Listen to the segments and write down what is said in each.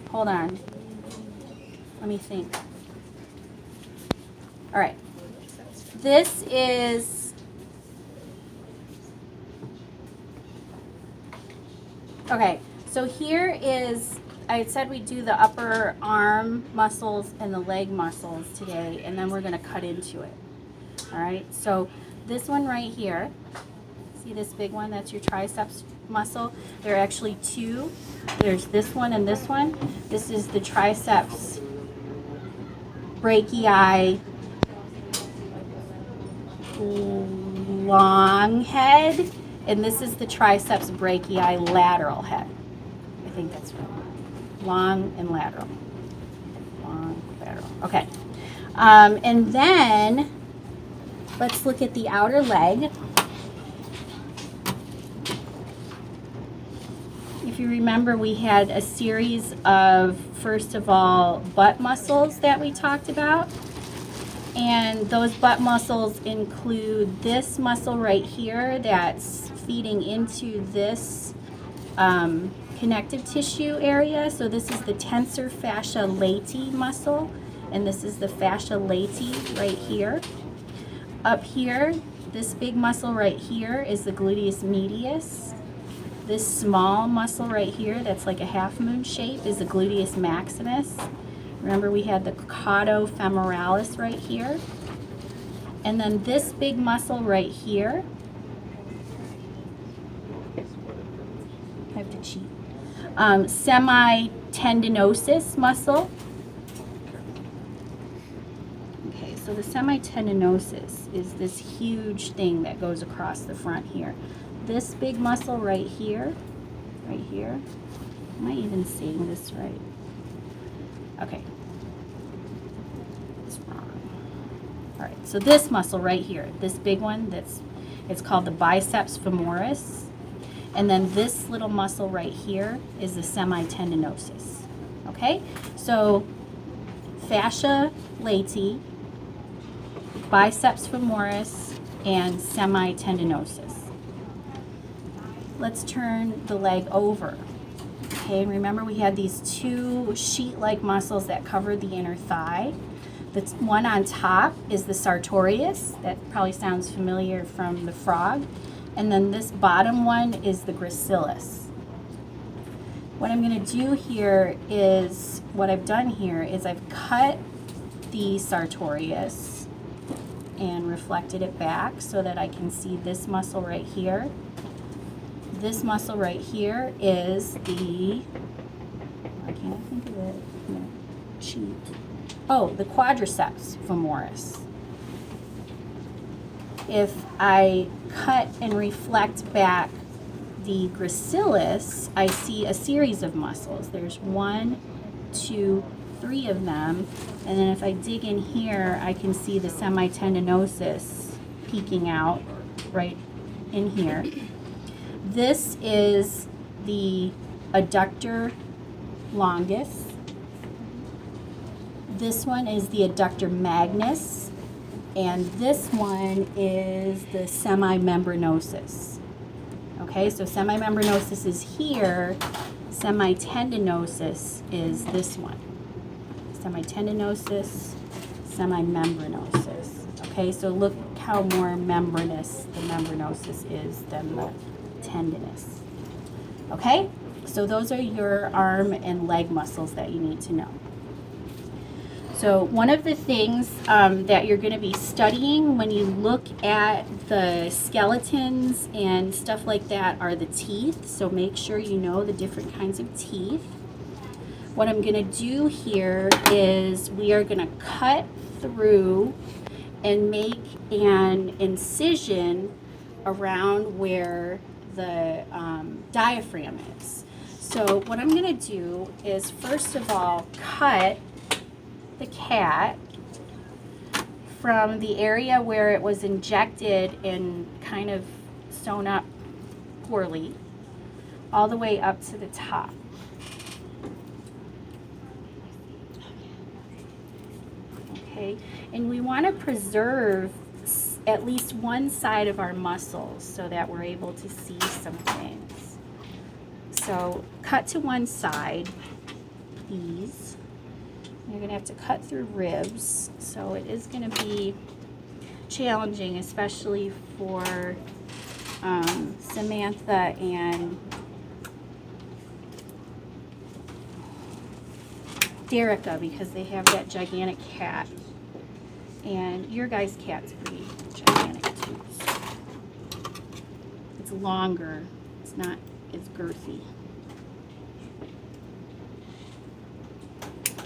hold on. Let me think. All right. This is, okay, so here is, I said we do the upper arm muscles and the leg muscles today, and then we're going to cut into it. All right, so this one right here, see this big one? That's your triceps muscle. There are actually two. There's this one and this one. This is the triceps brachii long head, and this is the triceps brachii lateral head. I think that's right. Long and lateral. Long, lateral. Okay. And then let's look at the outer leg. If you remember, we had a series of, first of all, butt muscles that we talked about. And those butt muscles include this muscle right here that's feeding into this connective tissue area. So this is the tensor fascia latae muscle, and this is the fascia latae right here. Up here, this big muscle right here is the gluteus medius. This small muscle right here that's like a half moon shape is the gluteus maximus. Remember, we had the caudo femoralis right here. And then this big muscle right here, I have to cheat, semitendinosus muscle. Okay, so the semitendinosus is this huge thing that goes across the front here. This big muscle right here, am I even saying this right? Okay. It's wrong. All right, so this muscle right here, this big one, it's called the biceps femoris. And then this little muscle right here is the semitendinosus. Okay? So fascia latae, biceps femoris, and semitendinosus. Let's turn the leg over. Okay, and remember we had these two sheet-like muscles that cover the inner thigh. The one on top is the sartorius. That probably sounds familiar from the frog. And then this bottom one is the gracilis. What I'm going to do here is, what I've done here is I've cut the sartorius and reflected it back so that I can see this muscle right here. This muscle right here is the, I can't think of it, I'm going to cheat. Oh, the quadriceps femoris. If I cut and reflect back the gracilis, I see a series of muscles. There's 1, 2, 3 of them. And then if I dig in here, I can see the semitendinosus peeking out right in here. This is the adductor longus. This one is the adductor magnus. And this one is the semimembranosus. Okay, so semimembranosus is here. Semitendinosus is this one. Semitendinosus, semimembranosus. Okay, so look how more membranous the membranosus is than the tendinous. Okay, so those are your arm and leg muscles that you need to know. So one of the things that you're going to be studying when you look at the skeletons and stuff like that are the teeth. So make sure you know the different kinds of teeth. What I'm going to do here is we are going to cut through and make an incision around where the diaphragm is. So what I'm going to do is first of all cut the cat from the area where it was injected and kind of sewn up poorly all the way up to the top. Okay, and we want to preserve at least one side of our muscles so that we're able to see some things. So cut to one side. these. You're going to have to cut through ribs, so it is going to be challenging, especially for Samantha and Derica, because they have that gigantic cat, and your guys' cat's pretty gigantic too. So it's longer, it's not as girthy.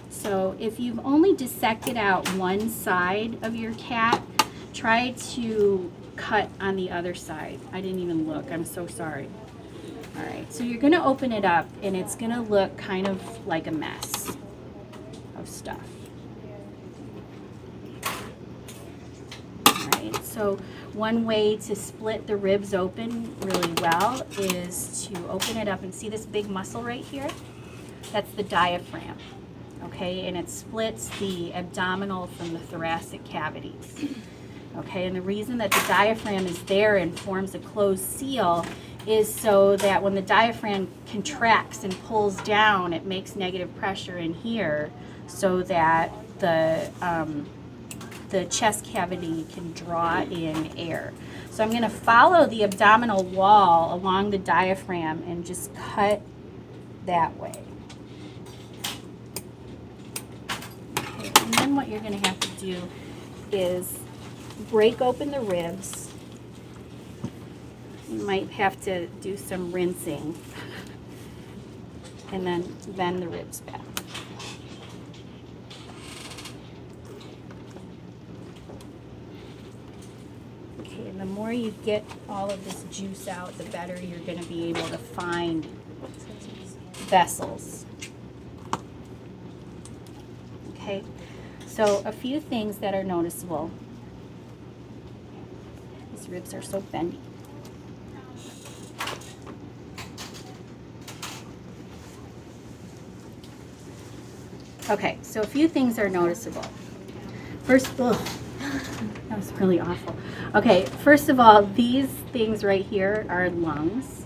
So if you've only dissected out one side of your cat, try to cut on the other side. I didn't even look, I'm so sorry. All right, so you're gonna open it up and it's gonna look kind of like a mess of stuff. All right, so one way to split the ribs open really well is to open it up and see this big muscle right here? That's the diaphragm. Okay, and it splits the abdominal from the thoracic cavities. Okay, and the reason that the diaphragm is there and forms a closed seal is so that when the diaphragm contracts and pulls down, it makes negative pressure in here so that the chest cavity can draw in air. So I'm going to follow the abdominal wall along the diaphragm and just cut that way. And then what you're going to have to do is break open the ribs. You might have to do some rinsing and then bend the ribs back. Okay, and the more you get all of this juice out, the better you're going to be able to find vessels. Okay, so a few things that are noticeable. These ribs are so bendy. Okay, so a few things are noticeable. First, ugh, that was really awful. Okay, first of all, these things right here are lungs.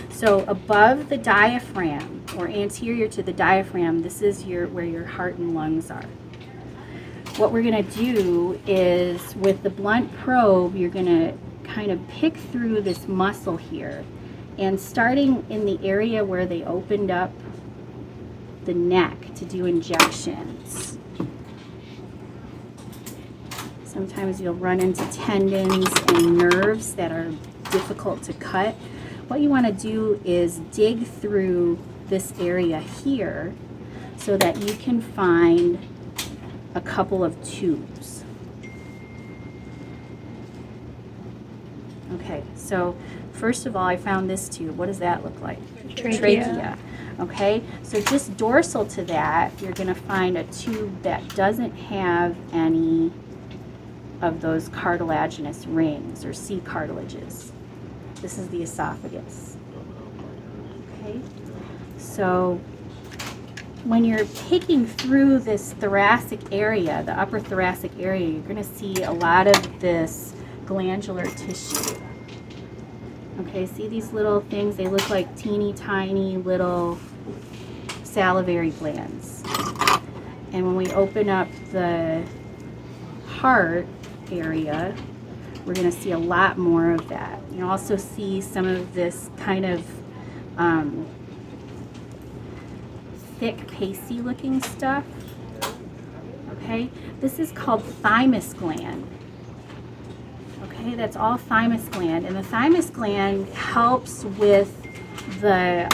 So above the diaphragm, or anterior to the diaphragm, this is where your heart and lungs are. What we're going to do is, with the blunt probe, you're going to kind of pick through this muscle here, and starting in the area where they opened up the neck to do injections. Sometimes you'll run into tendons and nerves that are difficult to cut. What you want to do is dig through this area here so that you can find a couple of tubes. Okay, so first of all, I found this tube. What does that look like? Trachea. Okay, so just dorsal to that, you're going to find a tube that doesn't have any of those cartilaginous rings or C cartilages. This is the esophagus. Okay, so when you're picking through this thoracic area, the upper thoracic area, you're going to see a lot of this glandular tissue. Okay, see these little things? They look like teeny tiny little salivary glands. And when we open up the heart area, we're going to see a lot more of that. You also see some of this kind of thick, pasty looking stuff. Okay, this is called thymus gland. Okay, that's all thymus gland, and the thymus gland helps with the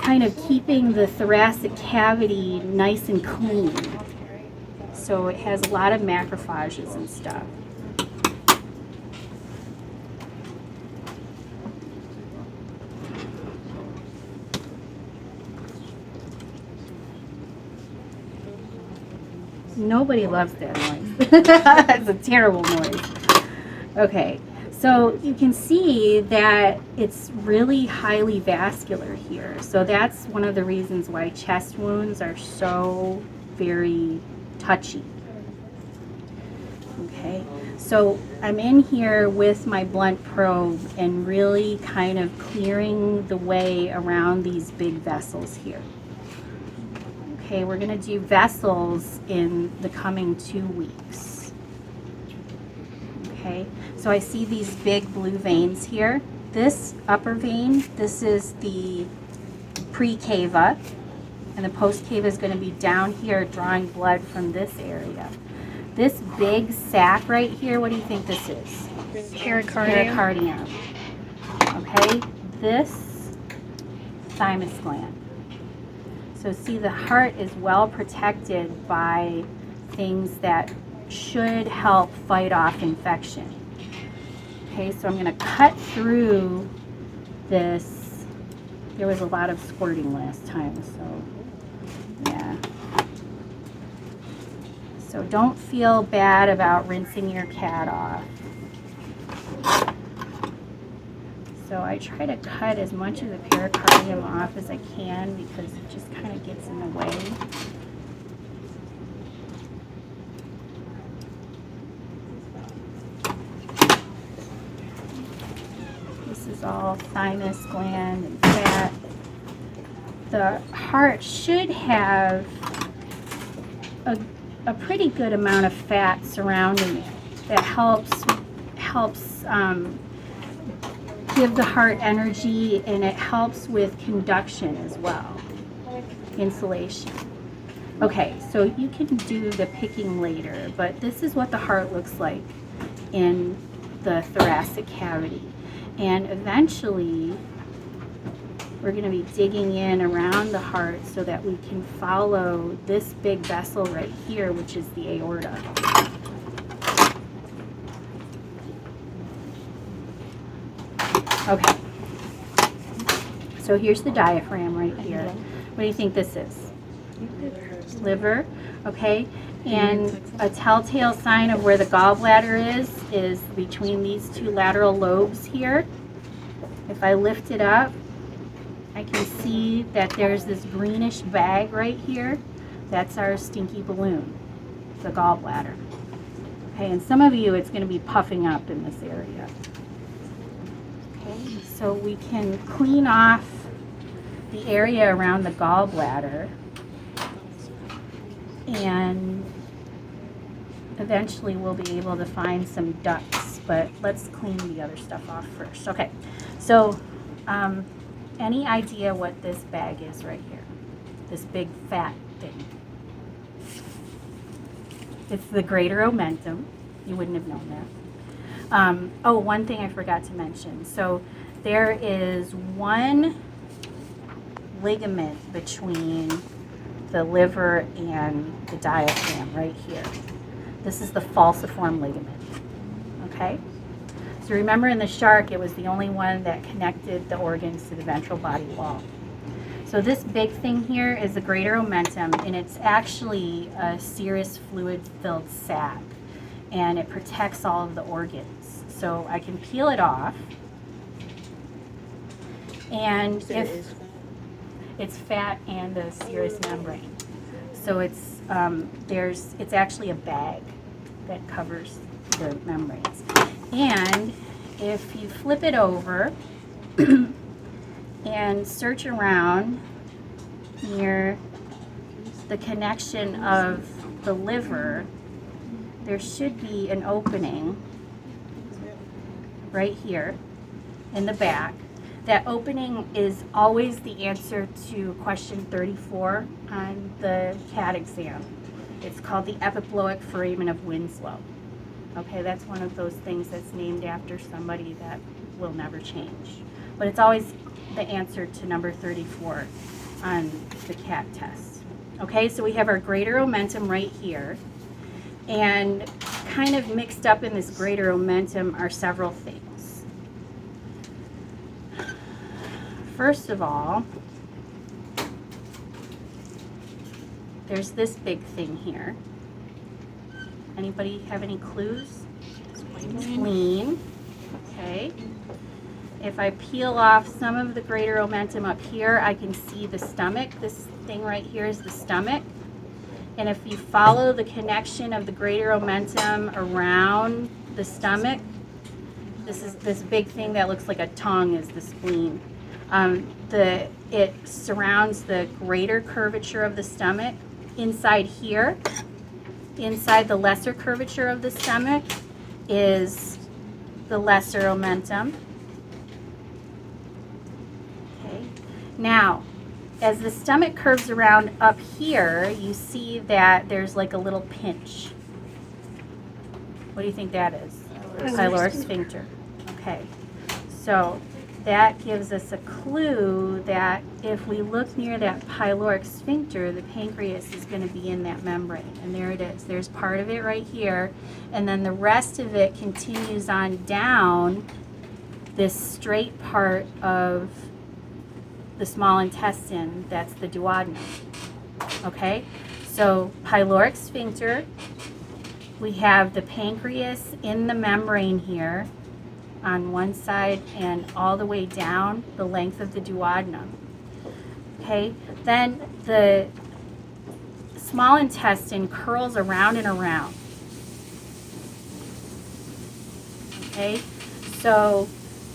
kind of keeping the thoracic cavity nice and clean. So it has a lot of macrophages and stuff. Nobody loves that noise. That's a terrible noise. Okay, so you can see that it's really highly vascular here. So that's one of the reasons why chest wounds are so very touchy. Okay, so I'm in here with my blunt probe and really kind of clearing the way around these big vessels here. Okay, we're going to do vessels in the coming 2 weeks. Okay, so I see these big blue veins here. This upper vein, this is the pre-cava, and the post-cava is going to be down here drawing blood from this area. This big sac right here, what do you think this is? Pericardium. Okay, this thymus gland. So see, the heart is well protected by things that should help fight off infection. Okay, so I'm going to cut through this. There was a lot of squirting last time, so yeah. So don't feel bad about rinsing your cat off. So I try to cut as much of the pericardium off as I can because it just kind of gets in the way. This is all thymus gland and fat. The heart should have a pretty good amount of fat surrounding it that helps give the heart energy, and it helps with conduction as well, insulation. Okay, so you can do the picking later, but this is what the heart looks like in the thoracic cavity. And eventually, we're going to be digging in around the heart so that we can follow this big vessel right here, which is the aorta. Okay, so here's the diaphragm right here. What do you think this is? Liver. Okay, and a telltale sign of where the gallbladder is between these 2 lateral lobes here. If I lift it up, I can see that there's this greenish bag right here. That's our stinky balloon, the gallbladder. Okay, and some of you, it's going to be puffing up in this area. So we can clean off the area around the gallbladder, and eventually we'll be able to find some ducts, but let's clean the other stuff off first. Okay, so any idea what this bag is right here? This big fat thing. It's the greater omentum. You wouldn't have known that. Oh, one thing I forgot to mention. So there is one ligament between the liver and the diaphragm right here. This is the falciform ligament. Okay? So remember, in the shark, it was the only one that connected the organs to the ventral body wall. So this big thing here is the greater omentum, and it's actually a serous fluid-filled sac, and it protects all of the organs. So I can peel it off. And So if it's fat and a serous membrane, so it's it's actually a bag that covers the membranes. And if you flip it over and search around near the connection of the liver, there should be an opening right here in the back. That opening is always the answer to question 34 on the CAT exam. It's called the epiploic foramen of Winslow. Okay, that's one of those things that's named after somebody that will never change. But it's always the answer to number 34 on the CAT test. Okay, so we have our greater omentum right here. And kind of mixed up in this greater omentum are several things. First of all, there's this big thing here. Anybody have any clues? Spleen. Okay. If I peel off some of the greater omentum up here, I can see the stomach. This thing right here is the stomach. And if you follow the connection of the greater omentum around the stomach, this big thing that looks like a tongue is the spleen. It surrounds the greater curvature of the stomach. Inside here, inside the lesser curvature of the stomach, is the lesser omentum. Okay. Now, as the stomach curves around up here, you see that there's like a little pinch. What do you think that is? Pyloric sphincter. Okay. So that gives us a clue that if we look near that pyloric sphincter, the pancreas is going to be in that membrane. And there it is. There's part of it right here. And then the rest of it continues on down this straight part of the small intestine. That's the duodenum. Okay? So pyloric sphincter. We have the pancreas in the membrane here on one side and all the way down the length of the duodenum. Okay, then the small intestine curls around and around. Okay, so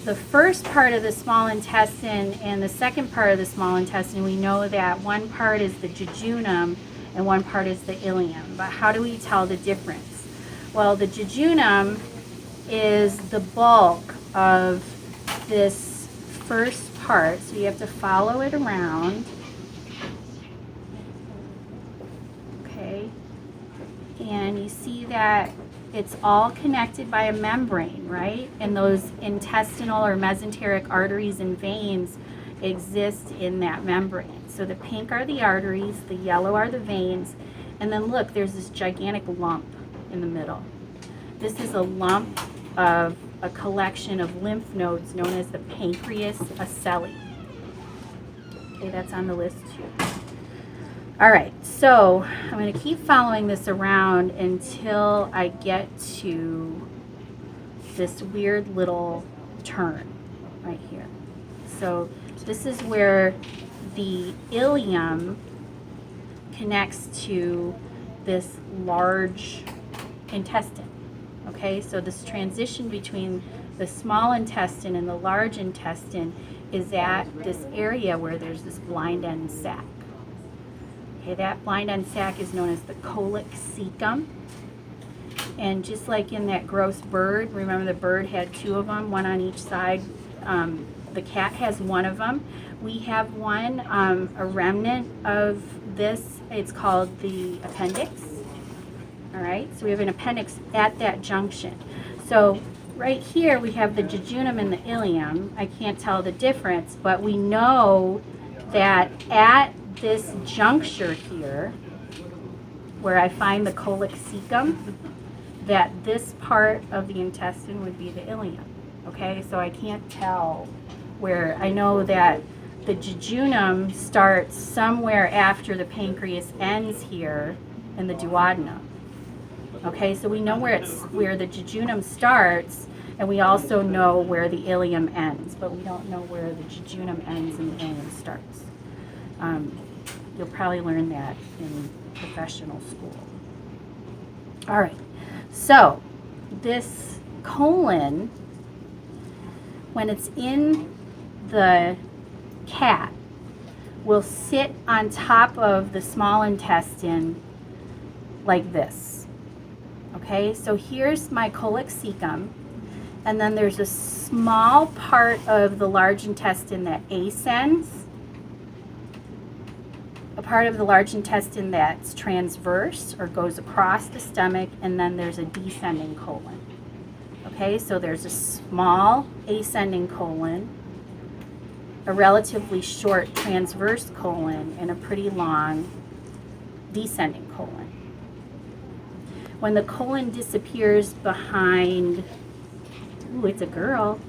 the first part of the small intestine and the second part of the small intestine, we know that one part is the jejunum and one part is the ileum. But how do we tell the difference? Well, the jejunum is the bulk of this first part, so you have to follow it around. Okay, and you see that it's all connected by a membrane, right? And those intestinal or mesenteric arteries and veins exist in that membrane. So the pink are the arteries, the yellow are the veins, and then look, there's this gigantic lump in the middle. This is a lump of a collection of lymph nodes known as the pancreas ocelli. Okay, that's on the list too. All right, so I'm going to keep following this around until I get to this weird little turn right here. So this is where the ileum connects to this large intestine. Okay, so this transition between the small intestine and the large intestine is at this area where there's this blind end sac. Okay, that blind end sac is known as the colic cecum. And just like in that gross bird, remember the bird had two of them, one on each side. The cat has one of them. We have one, a remnant of this. It's called the appendix. All right, so we have an appendix at that junction. So right here we have the jejunum and the ileum. I can't tell the difference, but we know that at this juncture here, where I find the colic cecum, that this part of the intestine would be the ileum. Okay, so I can't tell where. I know that the jejunum starts somewhere after the pancreas ends here in the duodenum. Okay, so we know where the jejunum starts, and we also know where the ileum ends, but we don't know where the jejunum ends and the ileum starts. You'll probably learn that in professional school. All right, so this colon, when it's in the cat, will sit on top of the small intestine like this. Okay, so here's my colic cecum, and then there's a small part of the large intestine that ascends, a part of the large intestine that's transverse or goes across the stomach, and then there's a descending colon. Okay, so there's a small ascending colon, a relatively short transverse colon, and a pretty long descending colon. When the colon disappears behind, ooh, it's a girl,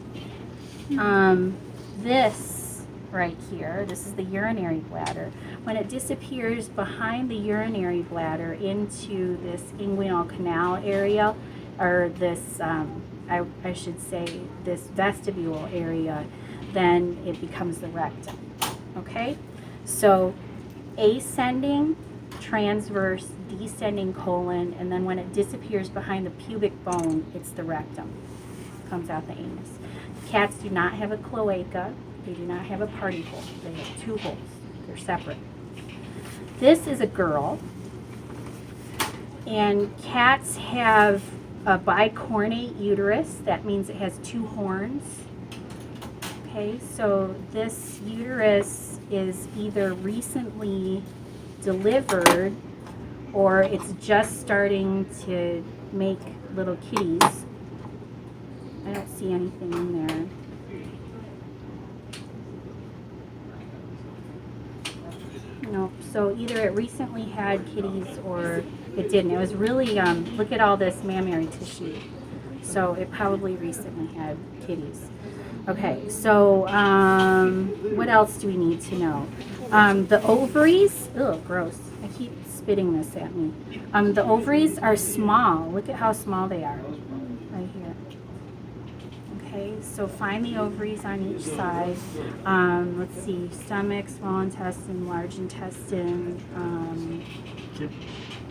this right here, this is the urinary bladder. When it disappears behind the urinary bladder into this inguinal canal area, or this, I should say, this vestibule area, then it becomes the rectum. Okay? So ascending, transverse, descending colon, and then when it disappears behind the pubic bone, it's the rectum. Comes out the anus. Cats do not have a cloaca. They do not have a party hole. They have 2 holes. They're separate. This is a girl. And cats have a bicornate uterus. That means it has 2 horns. Okay, so this uterus is either recently delivered or it's just starting to make little kitties. I don't see anything in there. No, so either it recently had kitties or it didn't. It was really, look at all this mammary tissue. So it probably recently had kitties. Okay, so what else do we need to know? The ovaries, ugh, gross. I keep spitting this at me. The ovaries are small. Look at how small they are right here. Okay, so find the ovaries on each side. Let's see, stomach, small intestine, large intestine,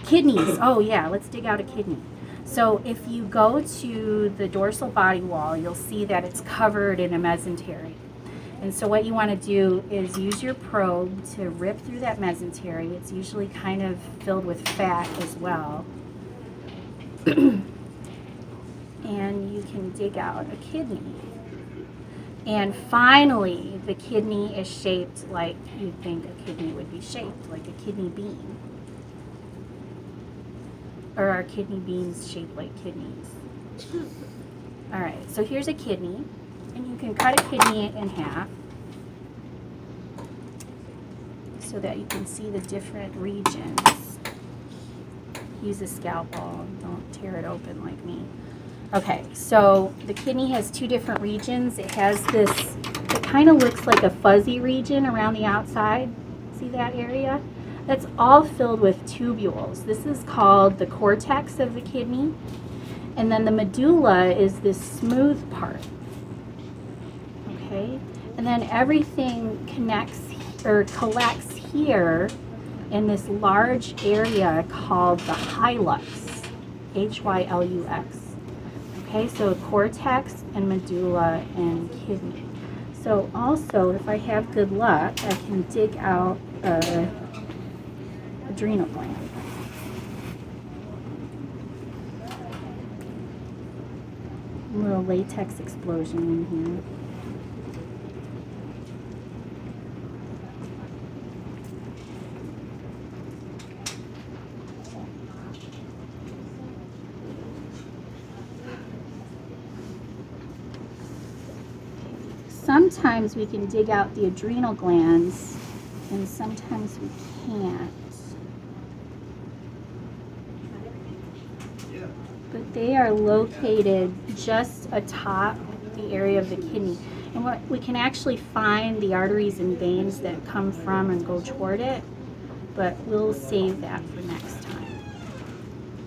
kidneys. Oh yeah, let's dig out a kidney. So if you go to the dorsal body wall, you'll see that it's covered in a mesentery. And so what you want to do is use your probe to rip through that mesentery. It's usually kind of filled with fat as well. And you can dig out a kidney. And finally, the kidney is shaped like you'd think a kidney would be shaped, like a kidney bean. Or are kidney beans shaped like kidneys? All right, so here's a kidney, and you can cut a kidney in half so that you can see the different regions. Use a scalpel, don't tear it open like me. Okay, so the kidney has 2 different regions. It has this, it kind of looks like a fuzzy region around the outside. See that area? That's all filled with tubules. This is called the cortex of the kidney. And then the medulla is this smooth part. Okay? And then everything connects or collects here in this large area called the hylux. Hylux. Okay, so cortex and medulla and kidney. So also, if I have good luck, I can dig out a adrenal gland. A little latex explosion in here. Sometimes we can dig out the adrenal glands, and sometimes we can't. But they are located just atop the area of the kidney. And what we can actually find the arteries and veins that come from and go toward it, but we'll save that for next time.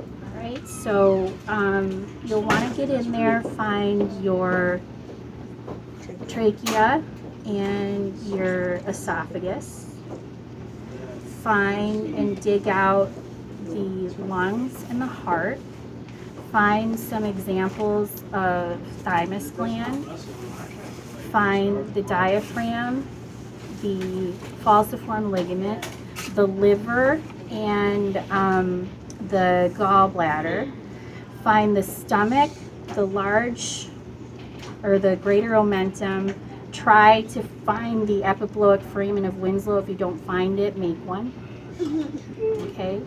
All right, so you'll want to get in there, find your trachea and your esophagus. Find and dig out the lungs and the heart. Find some examples of thymus gland. Find the diaphragm, the falciform ligament, the liver, and the gallbladder. Find the stomach, the large or the greater omentum. Try to find the epiploic foramen of Winslow. If you don't find it, make one. Okay,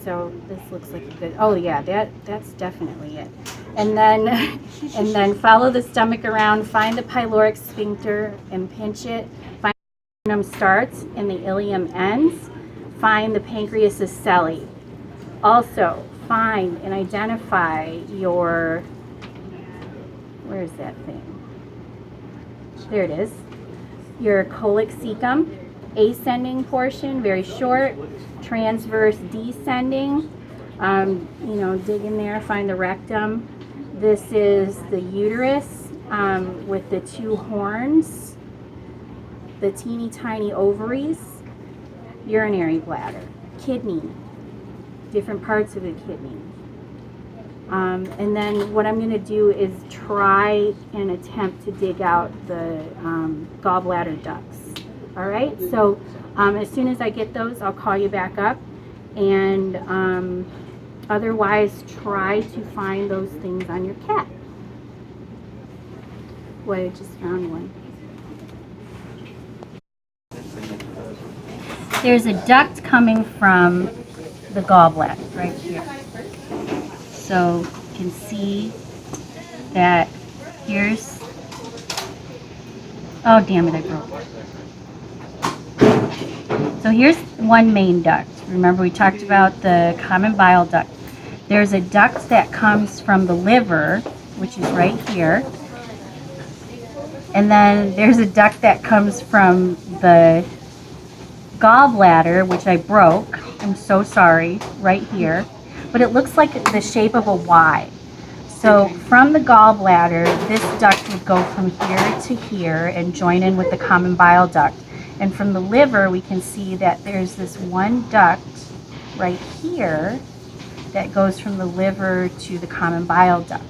so this looks like a good, oh yeah, that's definitely it. And then follow the stomach around, find the pyloric sphincter and pinch it. Find the sternum starts and the ileum ends. Find the pancreas ocelli. Also, find and identify your, where is that thing? There it is. Your colic cecum, ascending portion, very short, transverse descending. Dig in there, find the rectum. This is the uterus with the 2 horns, the teeny tiny ovaries, urinary bladder, kidney, different parts of the kidney. And then what I'm going to do is try and attempt to dig out the gallbladder ducts. All right, so as soon as I get those, I'll call you back up, and otherwise try to find those things on your cat. Boy, I just found one. There's a duct coming from the gallbladder right here. So you can see that here's, oh damn it, I broke it. So here's one main duct. Remember we talked about the common bile duct. There's a duct that comes from the liver, which is right here. And then there's a duct that comes from the gallbladder, which I broke. I'm so sorry, right here. But it looks like the shape of a Y. So from the gallbladder, this duct would go from here to here and join in with the common bile duct. And from the liver, we can see that there's this one duct right here that goes from the liver to the common bile duct.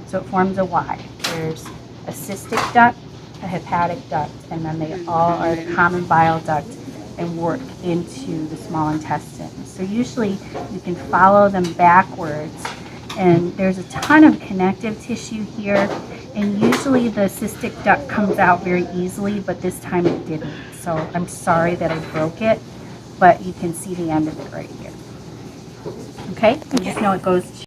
So it forms a Y. There's a cystic duct, a hepatic duct, and then they all are the common bile duct and work into the small intestine. So usually you can follow them backwards, and there's a ton of connective tissue here, and usually the cystic duct comes out very easily, but this time it didn't. So I'm sorry that I broke it, but you can see the end of it right here. Okay? And just know it goes